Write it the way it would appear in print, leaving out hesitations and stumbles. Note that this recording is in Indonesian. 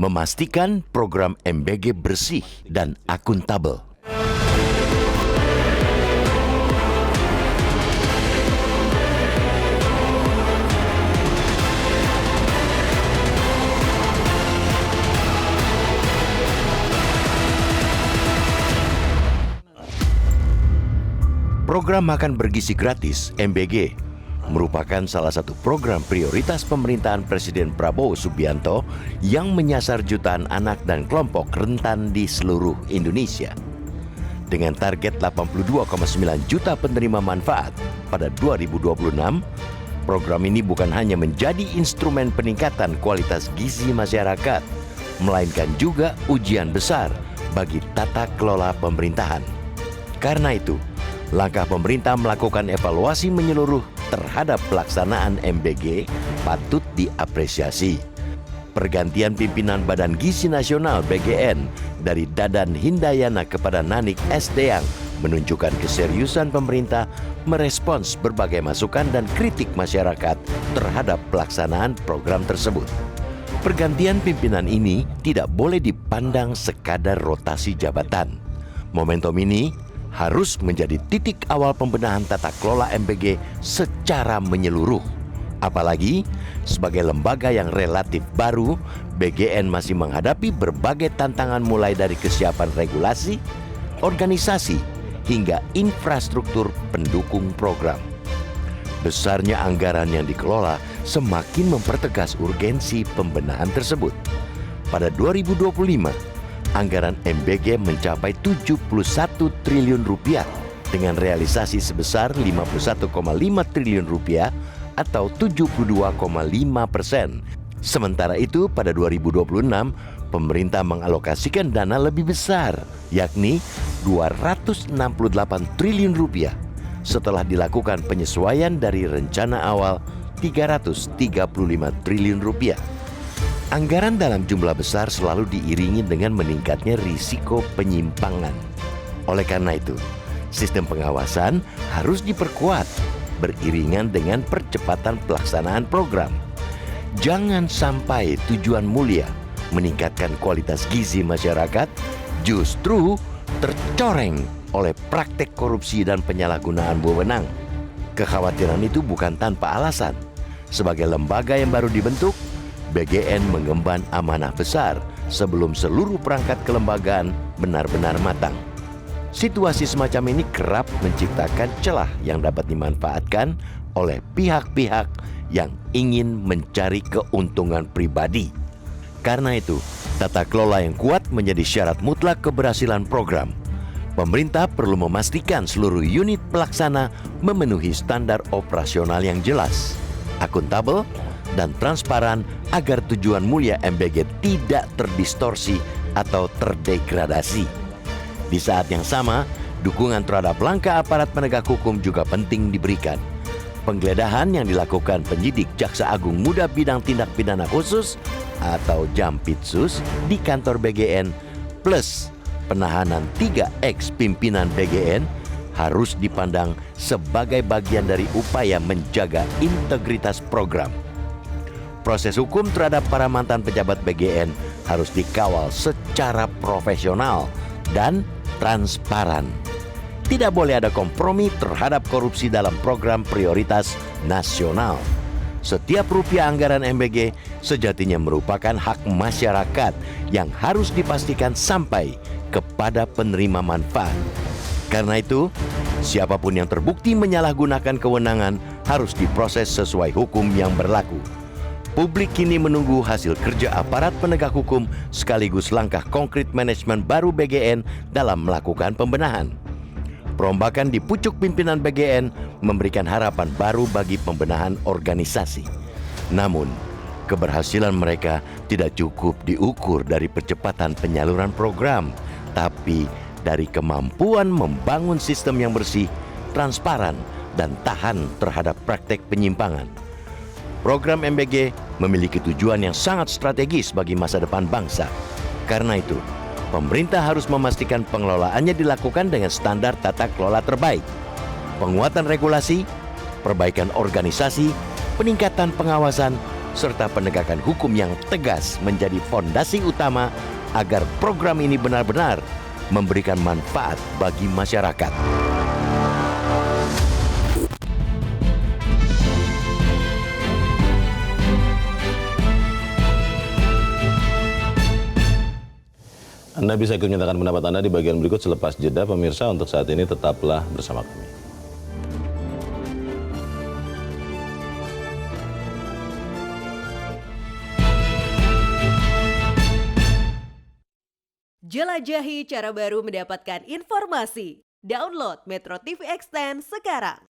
memastikan program MBG bersih dan akuntabel. Program Makan Bergizi Gratis (MBG) merupakan salah satu program prioritas pemerintahan Presiden Prabowo Subianto yang menyasar jutaan anak dan kelompok rentan di seluruh Indonesia. Dengan target 82,9 juta penerima manfaat pada 2026, program ini bukan hanya menjadi instrumen peningkatan kualitas gizi masyarakat, melainkan juga ujian besar bagi tata kelola pemerintahan. Karena itu, langkah pemerintah melakukan evaluasi menyeluruh terhadap pelaksanaan MBG patut diapresiasi. Pergantian pimpinan Badan Gizi Nasional (BGN) dari Dadan Hindayana kepada Nanik S. Deang menunjukkan keseriusan pemerintah merespons berbagai masukan dan kritik masyarakat terhadap pelaksanaan program tersebut. Pergantian pimpinan ini tidak boleh dipandang sekadar rotasi jabatan. Momentum ini harus menjadi titik awal pembenahan tata kelola MBG secara menyeluruh. Apalagi, sebagai lembaga yang relatif baru, BGN masih menghadapi berbagai tantangan mulai dari kesiapan regulasi, organisasi, hingga infrastruktur pendukung program. Besarnya anggaran yang dikelola semakin mempertegas urgensi pembenahan tersebut. Pada 2025, anggaran MBG mencapai 71 triliun rupiah dengan realisasi sebesar 51,5 triliun rupiah atau 72,5%. Sementara itu pada 2026 pemerintah mengalokasikan dana lebih besar yakni 268 triliun rupiah setelah dilakukan penyesuaian dari rencana awal 335 triliun rupiah. Anggaran dalam jumlah besar selalu diiringi dengan meningkatnya risiko penyimpangan. Oleh karena itu, sistem pengawasan harus diperkuat beriringan dengan percepatan pelaksanaan program. Jangan sampai tujuan mulia meningkatkan kualitas gizi masyarakat justru tercoreng oleh praktek korupsi dan penyalahgunaan wewenang. Kekhawatiran itu bukan tanpa alasan. Sebagai lembaga yang baru dibentuk, BGN mengemban amanah besar sebelum seluruh perangkat kelembagaan benar-benar matang. Situasi semacam ini kerap menciptakan celah yang dapat dimanfaatkan oleh pihak-pihak yang ingin mencari keuntungan pribadi. Karena itu, tata kelola yang kuat menjadi syarat mutlak keberhasilan program. Pemerintah perlu memastikan seluruh unit pelaksana memenuhi standar operasional yang jelas, akuntabel, dan transparan agar tujuan mulia MBG tidak terdistorsi atau terdegradasi. Di saat yang sama, dukungan terhadap langkah aparat penegak hukum juga penting diberikan. Penggeledahan yang dilakukan penyidik Jaksa Agung Muda Bidang Tindak Pidana Khusus atau Jampitsus di kantor BGN plus penahanan 3 ex-pimpinan BGN harus dipandang sebagai bagian dari upaya menjaga integritas program. Proses hukum terhadap para mantan pejabat BGN harus dikawal secara profesional dan transparan. Tidak boleh ada kompromi terhadap korupsi dalam program prioritas nasional. Setiap rupiah anggaran MBG sejatinya merupakan hak masyarakat yang harus dipastikan sampai kepada penerima manfaat. Karena itu, siapapun yang terbukti menyalahgunakan kewenangan harus diproses sesuai hukum yang berlaku. Publik kini menunggu hasil kerja aparat penegak hukum sekaligus langkah konkret manajemen baru BGN dalam melakukan pembenahan. Perombakan di pucuk pimpinan BGN memberikan harapan baru bagi pembenahan organisasi. Namun, keberhasilan mereka tidak cukup diukur dari percepatan penyaluran program, tapi dari kemampuan membangun sistem yang bersih, transparan, dan tahan terhadap praktek penyimpangan. Program MBG memiliki tujuan yang sangat strategis bagi masa depan bangsa. Karena itu, pemerintah harus memastikan pengelolaannya dilakukan dengan standar tata kelola terbaik. Penguatan regulasi, perbaikan organisasi, peningkatan pengawasan, serta penegakan hukum yang tegas menjadi fondasi utama agar program ini benar-benar memberikan manfaat bagi masyarakat. Anda bisa ikut menyatakan pendapat Anda di bagian berikut selepas jeda. Pemirsa, untuk saat ini tetaplah bersama kami. Jelajahi cara baru mendapatkan informasi. Download Metro TV Extend sekarang.